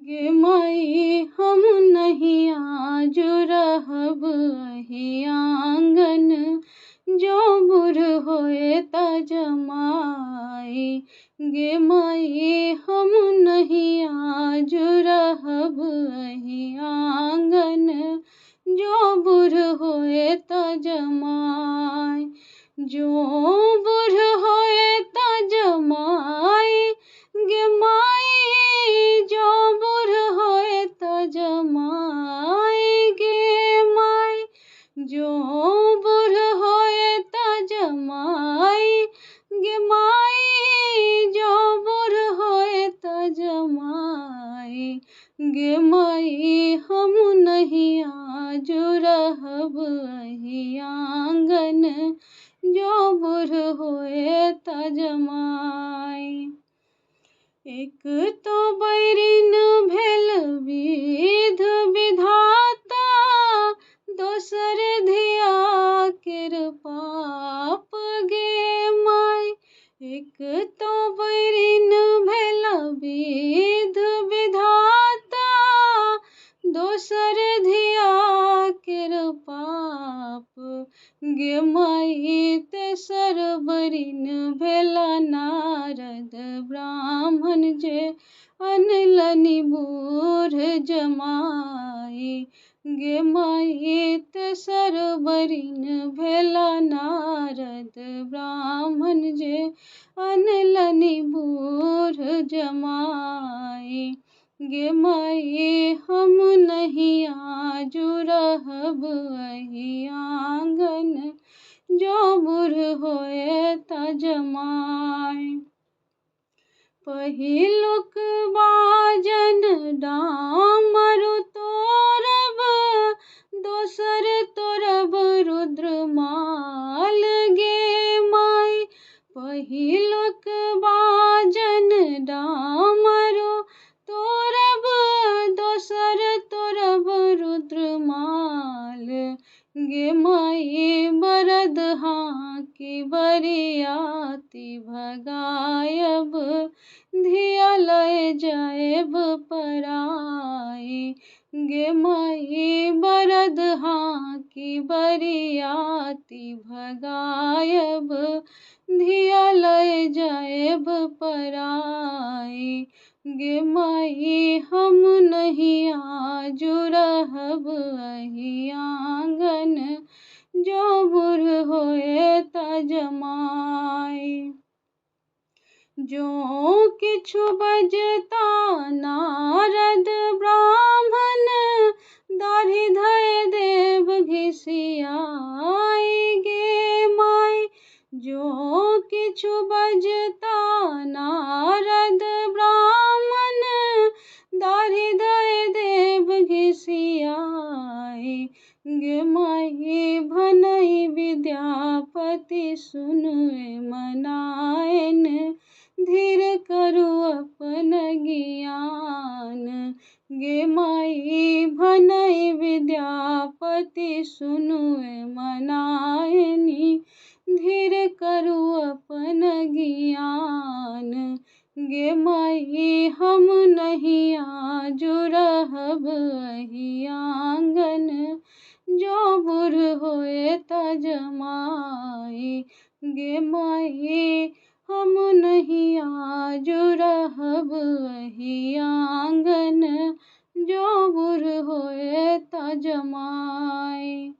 गे माई हम नहीं आज रहब एही आंगन, जो बूढ़ होए ता जमाई। गे माई हम नहीं आज रहब एही आंगन, जो बूढ़ होए ता जमाई। जो बूढ़ होए ता जमाई, गे माई जो बूढ़ होए ता जमाई। गे माई जो बूढ़ होए ता जमाई, गे माई जो बूढ़ होए ता जमाई। गे माई हम नहीं आज रहब एही आंगन, जो बूढ़ होए ता जमाई। एक तो बैरिन भेल विध विधाता, दोसर धिया केर पाप गे माई। एक तो बैरिन भेल विध विधाता, दोसर धिया केर पाप गे माई। तेसर बैरिन भेल नारद ब्राह्मण, जे अनलनि बूढ़ जमाई। गे माई तेसर बैरिन भेल नारद ब्राह्मण, जे अनलनि बूढ़ जमाई। गे माई हम नहीं आज रहब एही आंगन, जो बूढ़ होए ता जमाई। पहिलुक बाजन डामरु तोरब, दोसर तोरब रुद्रमाल गे माई। पहिलुक बाजन डामरु तोरब, दोसर तोरब रुद्रमाल गे माई। बरद हाँकी बरियाती भगायब, धिया लय जाएब पराई। गे माई बरद हाँकी बरियाती भगायब, धिया लय जाएब पराई। गे माई हम नहीं आज रहब एही आंगन, जो बूढ़ होए ता जमाई। जो किछु बजता नारद ब्राह्मण, दाढ़ी धय देव घिसियाई गे माई। जो किछु बजता नारद ब्राह्मण, दाढ़ी धय देव घिसियाई। गे माई भनहि विद्यापति सुनुए मनाएन, धीर करू अपन ज्ञान। गे माई भनहि विद्यापति सुनुए मनाएनि, धीर करू अपन ज्ञान। गे माई हम नहीं आज रहब एही आंगन, जो बूढ़ होए ता जमाई। गे माई हम नहीं आज रहब एही आंगन, जो बूढ़ होए ता जमाई।